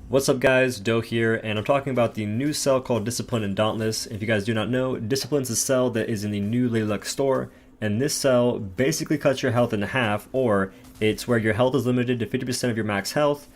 What's up guys, Doe here, and I'm talking about the new cell called Discipline and Dauntless. If you guys do not know, Discipline is a cell that is in the new Lady Luck store, and this cell basically cuts your health in half, or it's where your health is limited to 50% of your max health,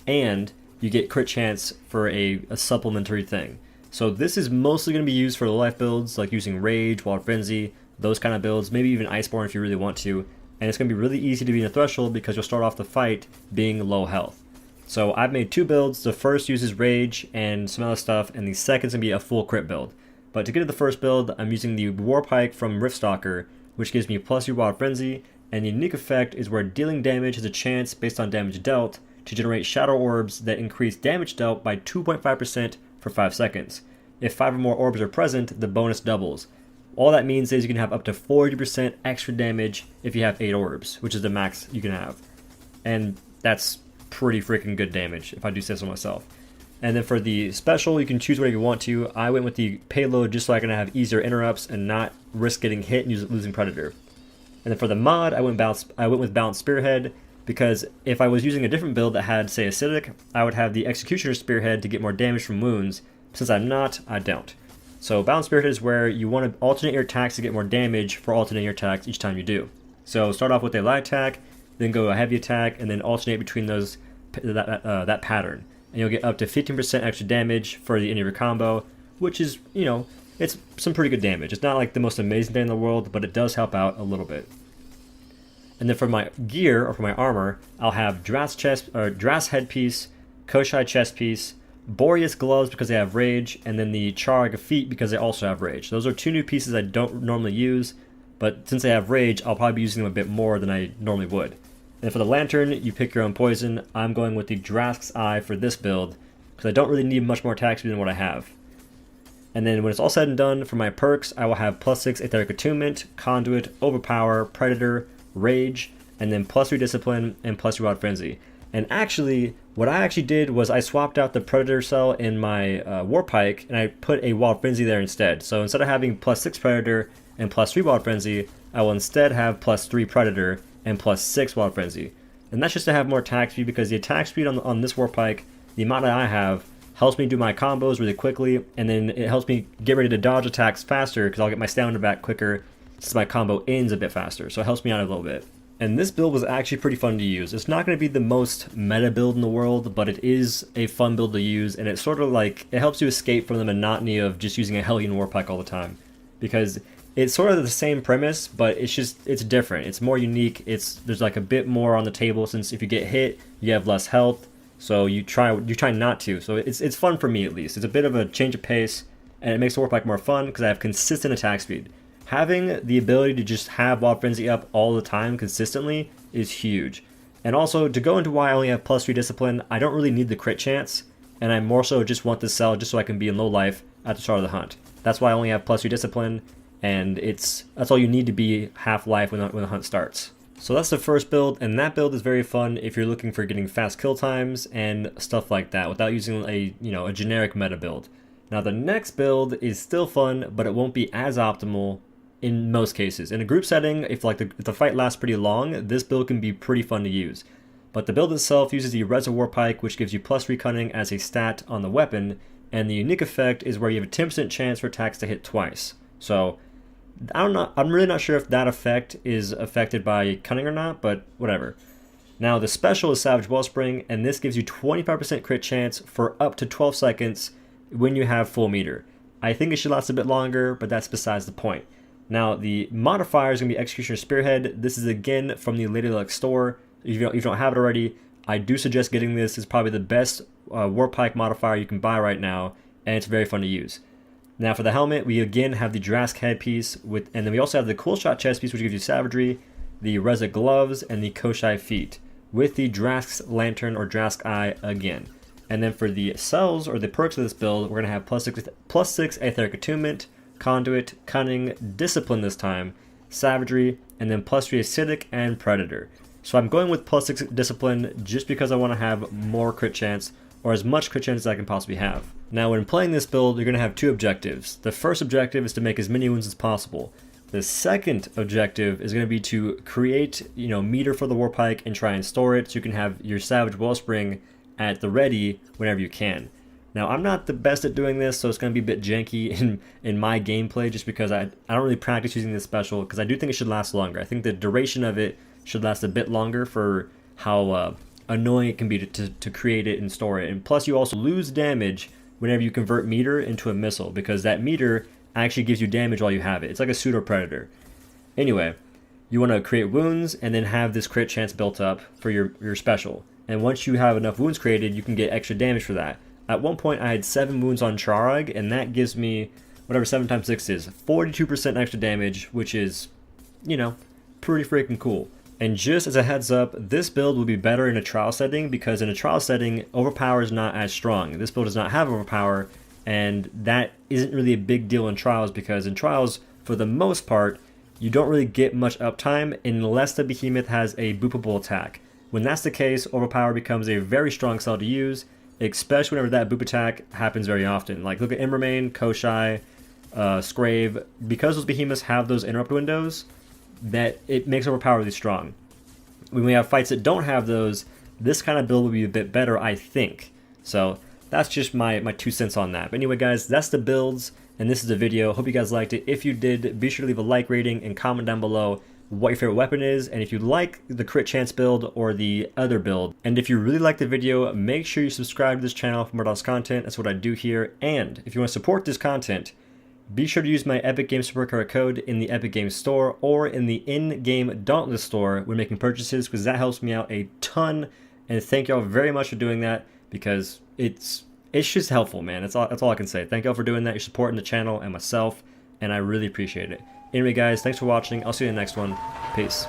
and you get crit chance for a supplementary thing. So this is mostly going to be used for low life builds, like using Rage, Wild Frenzy, those kind of builds, maybe even Iceborne if you really want to, and it's going to be really easy to be in a threshold because you'll start off the fight being low health. So I've made two builds. The first uses Rage and some other stuff, and the second's going to be a full crit build. But to get to the first build, I'm using the Warpike from Riftstalker, which gives me +3 Wild Frenzy, and the unique effect is where dealing damage has a chance based on damage dealt to generate Shadow Orbs that increase damage dealt by 2.5% for 5 seconds. If 5 or more orbs are present, the bonus doubles. All that means is you can have up to 40% extra damage if you have 8 orbs, which is the max you can have. And that's pretty freaking good damage, if I do say so myself. And then for the special, you can choose whatever you want to. I went with the payload just so I can have easier interrupts and not risk getting hit and losing Predator. And then for the mod, I went with Balanced Spearhead, because if I was using a different build that had, say, Acidic, I would have the Executioner Spearhead to get more damage from wounds. Since I'm not, I don't. So Balanced Spearhead is where you want to alternate your attacks to get more damage for alternating your attacks each time you do. So start off with a light attack, then go a heavy attack, and then alternate between those that pattern, and you'll get up to 15% extra damage for the end of your combo, which is, you know, it's some pretty good damage. It's not like the most amazing thing in the world, but it does help out a little bit. And then for my gear, or for my armor, I'll have Drast headpiece, Koshai chest piece, Boreas gloves because they have Rage, and then the Charg feet because they also have Rage. Those are two new pieces I don't normally use, but since they have Rage, I'll probably be using them a bit more than I normally would. And for the lantern, you pick your own poison. I'm going with the Drask's Eye for this build, because I don't really need much more attack speed than what I have. And then when it's all said and done, for my perks, I will have +6 Aetheric Attunement, Conduit, Overpower, Predator, Rage, and then +3 Discipline, and +3 Wild Frenzy. And actually, what I actually did was I swapped out the Predator cell in my Warpike, and I put a Wild Frenzy there instead. So instead of having +6 Predator and +3 Wild Frenzy, I will instead have +3 Predator and +6 Wild Frenzy. And that's just to have more attack speed, because the attack speed on this Warpike, the amount that I have, helps me do my combos really quickly, and then it helps me get ready to dodge attacks faster, because I'll get my stamina back quicker since my combo ends a bit faster, so it helps me out a little bit. And this build was actually pretty fun to use. It's not going to be the most meta build in the world, but it is a fun build to use, and it's sort of like, it helps you escape from the monotony of just using a Hellion Warpike all the time. Because it's sort of the same premise, but it's different. It's more unique. There's like a bit more on the table, since if you get hit, you have less health. So you try not to. So it's fun for me, at least. It's a bit of a change of pace, and it makes the Warpike more fun because I have consistent attack speed. Having the ability to just have Wild Frenzy up all the time consistently is huge. And also, to go into why I only have +3 Discipline, I don't really need the crit chance, and I more so just want this cell just so I can be in low life at the start of the hunt. That's why I only have +3 Discipline. And that's all you need to be half-life when the hunt starts. So that's the first build, and that build is very fun if you're looking for getting fast kill times and stuff like that without using a generic meta build. Now the next build is still fun, but it won't be as optimal in most cases. In a group setting, if the fight lasts pretty long, this build can be pretty fun to use. But the build itself uses the Reza Warpike, which gives you +3 Cunning as a stat on the weapon, and the unique effect is where you have a 10% chance for attacks to hit twice. So I'm really not sure if that effect is affected by Cunning or not, but whatever. Now the special is Savage Wellspring, and this gives you 25% crit chance for up to 12 seconds when you have full meter. I think it should last a bit longer, but that's besides the point. Now the modifier is going to be Executioner Spearhead. This is again from the Lady Luck store. If you don't have it already, I do suggest getting this. It's probably the best Warpike modifier you can buy right now, and it's very fun to use. Now for the helmet, we again have the Drask headpiece, and then we also have the Cool Shot chest piece, which gives you savagery, the Reza gloves, and the Koshai feet, with the Drask's lantern or Drask Eye again. And then for the cells, or the perks of this build, we're going to have +6 Aetheric Attunement, Conduit, Cunning, Discipline this time, Savagery, and then +3 Acidic and Predator. So I'm going with +6 Discipline just because I want to have more crit chance, or as much crit chance as I can possibly have. Now when playing this build, you're going to have two objectives. The first objective is to make as many wounds as possible. The second objective is going to be to create, meter for the Warpike and try and store it so you can have your Savage Wellspring at the ready whenever you can. Now, I'm not the best at doing this, so it's going to be a bit janky in my gameplay just because I don't really practice using this special, because I do think it should last longer. I think the duration of it should last a bit longer for how annoying it can be to create it and store it. And plus, you also lose damage whenever you convert meter into a missile, because that meter actually gives you damage while you have it. It's like a pseudo predator. Anyway, you want to create wounds and then have this crit chance built up for your special. And once you have enough wounds created, you can get extra damage for that. At one point, I had 7 wounds on Charog, and that gives me, whatever 7 times 6 is, 42% extra damage, which is, you know, pretty freaking cool. And just as a heads up, this build will be better in a trial setting, because in a trial setting, overpower is not as strong. This build does not have overpower, and that isn't really a big deal in trials, because in trials, for the most part, you don't really get much uptime unless the behemoth has a boopable attack. When that's the case, overpower becomes a very strong cell to use, especially whenever that boop attack happens very often. Like, look at Imramain, Koshai, Scrave. Because those behemoths have those interrupt windows, that it makes overpower really strong. When we have fights that don't have those, this kind of build will be a bit better, I think. So that's just my 2 cents on that. But anyway, guys, that's the builds, and this is the video. Hope you guys liked it. If you did, be sure to leave a like rating and comment down below what your favorite weapon is, and if you like the crit chance build or the other build. And if you really like the video, make sure you subscribe to this channel for more DOS content. That's what I do here. And if you want to support this content, be sure to use my Epic Games Supercard code in the Epic Games Store or in the in-game Dauntless Store when making purchases, because that helps me out a ton. And thank y'all very much for doing that, because it's just helpful, man. That's all I can say. Thank y'all for doing that. You're supporting the channel and myself, and I really appreciate it. Anyway, guys, thanks for watching. I'll see you in the next one. Peace.